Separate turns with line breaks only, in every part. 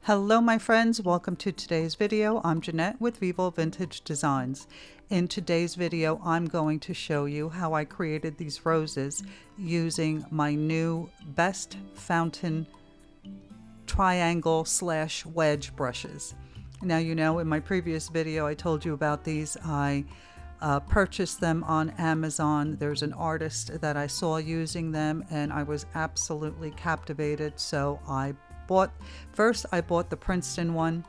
Hello my friends, welcome to today's video. I'm Jeanette with Vivo Vintage Designs. In today's video I'm going to show you how I created these roses using my new Best Fountain triangle / wedge brushes. Now you know in my previous video I told you about these. I purchased them on Amazon. There's an artist that I saw using them and I was absolutely captivated, so I bought the Princeton one,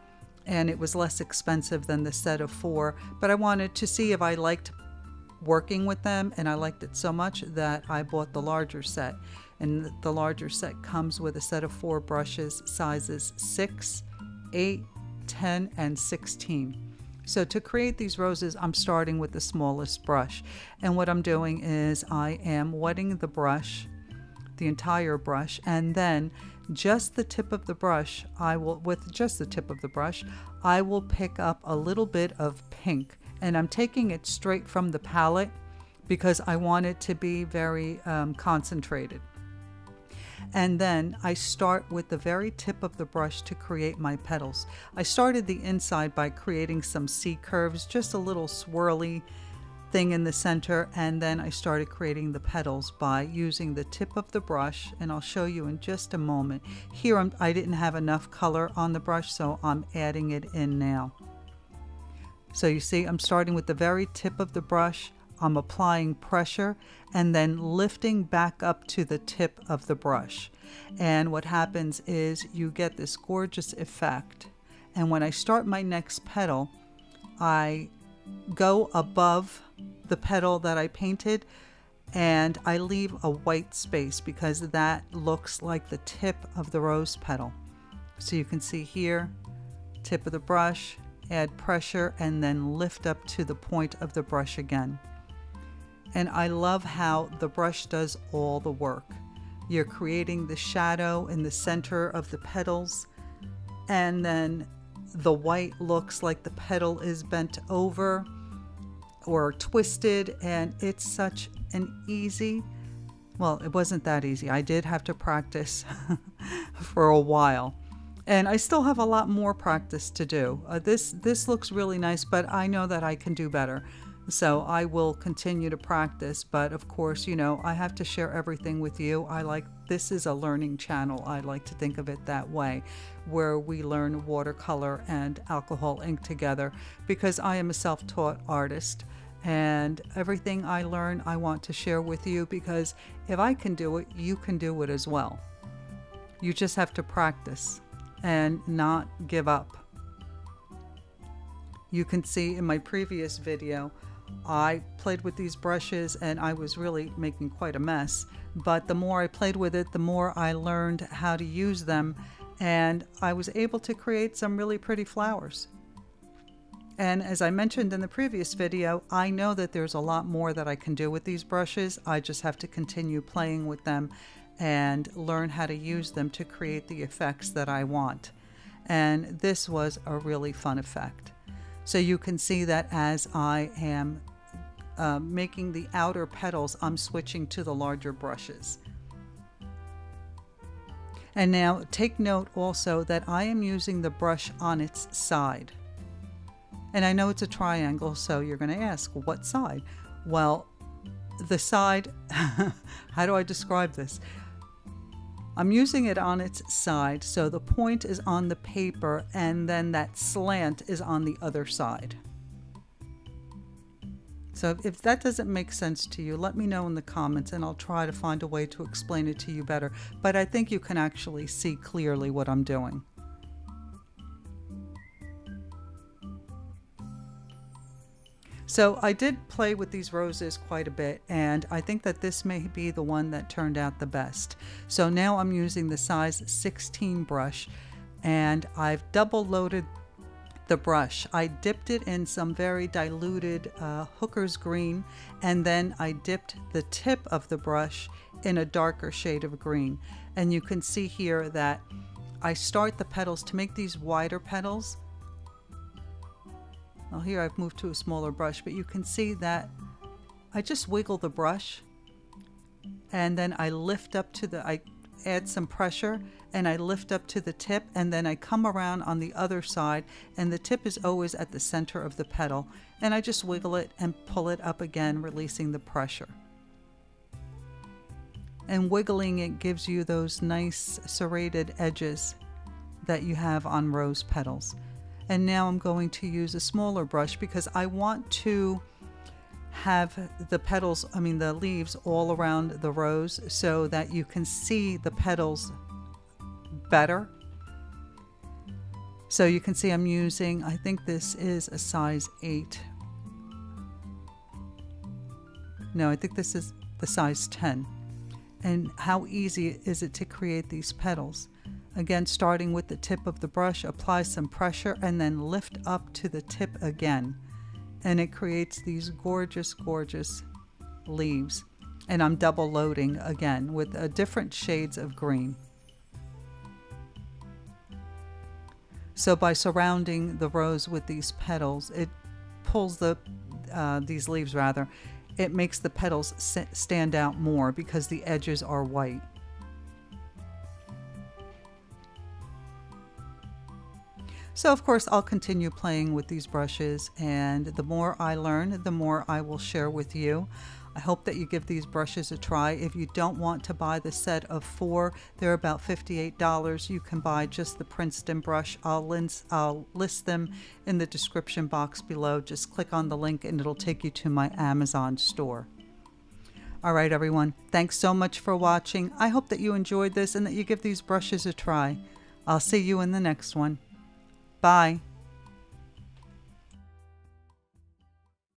and it was less expensive than the set of 4, but I wanted to see if I liked working with them, and I liked it so much that I bought the larger set. And the larger set comes with a set of 4 brushes, sizes 6, 8, 10, and 16. So to create these roses, I'm starting with the smallest brush, and what I'm doing is I am wetting the brush, the entire brush, and then just the tip of the brush, with just the tip of the brush, I will pick up a little bit of pink, and I'm taking it straight from the palette because I want it to be very concentrated. And then I start with the very tip of the brush to create my petals. I started the inside by creating some C curves, just a little swirly thing in the center, and then I started creating the petals by using the tip of the brush, and I'll show you in just a moment. Here I didn't have enough color on the brush, so I'm adding it in now. So you see I'm starting with the very tip of the brush, I'm applying pressure and then lifting back up to the tip of the brush, and what happens is you get this gorgeous effect. And when I start my next petal, I go above the petal that I painted and I leave a white space because that looks like the tip of the rose petal. So you can see here, tip of the brush, add pressure, and then lift up to the point of the brush again. And I love how the brush does all the work. You're creating the shadow in the center of the petals, and then the white looks like the petal is bent over or twisted, and it's such an easy, well, it wasn't that easy. I did have to practice for a while, and I still have a lot more practice to do. This looks really nice, but I know that I can do better. So I will continue to practice, but of course, you know, I have to share everything with you. This is a learning channel. I like to think of it that way, where we learn watercolor and alcohol ink together, because I am a self-taught artist, and everything I learn I want to share with you, because if I can do it, you can do it as well. You just have to practice and not give up. You can see in my previous video, I played with these brushes and I was really making quite a mess, but the more I played with it, the more I learned how to use them, and I was able to create some really pretty flowers. And as I mentioned in the previous video, I know that there's a lot more that I can do with these brushes. I just have to continue playing with them and learn how to use them to create the effects that I want. And this was a really fun effect. So you can see that as I am making the outer petals, I'm switching to the larger brushes. And now take note also that I am using the brush on its side. And I know it's a triangle, so you're going to ask, what side? Well, the side, how do I describe this? I'm using it on its side, so the point is on the paper and then that slant is on the other side. So if that doesn't make sense to you, let me know in the comments and I'll try to find a way to explain it to you better. But I think you can actually see clearly what I'm doing. So I did play with these roses quite a bit, and I think that this may be the one that turned out the best. So now I'm using the size 16 brush, and I've double loaded the brush. I dipped it in some very diluted hooker's green, and then I dipped the tip of the brush in a darker shade of green. And you can see here that I start the petals to make these wider petals. Well, here I've moved to a smaller brush, but you can see that I just wiggle the brush and then I lift up to I add some pressure and I lift up to the tip, and then I come around on the other side, and the tip is always at the center of the petal, and I just wiggle it and pull it up again, releasing the pressure. And wiggling it gives you those nice serrated edges that you have on rose petals. And now I'm going to use a smaller brush because I want to have the petals, the leaves all around the rose so that you can see the petals better. So you can see I'm using, I think this is a size 8. No, I think this is the size 10. And how easy is it to create these petals? Again, starting with the tip of the brush, apply some pressure and then lift up to the tip again. And it creates these gorgeous, gorgeous leaves. And I'm double loading again with different shades of green. So by surrounding the rose with these petals, it pulls these leaves rather, it makes the petals stand out more because the edges are white. So of course I'll continue playing with these brushes, and the more I learn, the more I will share with you. I hope that you give these brushes a try. If you don't want to buy the set of 4, they're about $58. You can buy just the Princeton brush. I'll list them in the description box below. Just click on the link and it'll take you to my Amazon store. All right, everyone. Thanks so much for watching. I hope that you enjoyed this and that you give these brushes a try. I'll see you in the next one. Bye.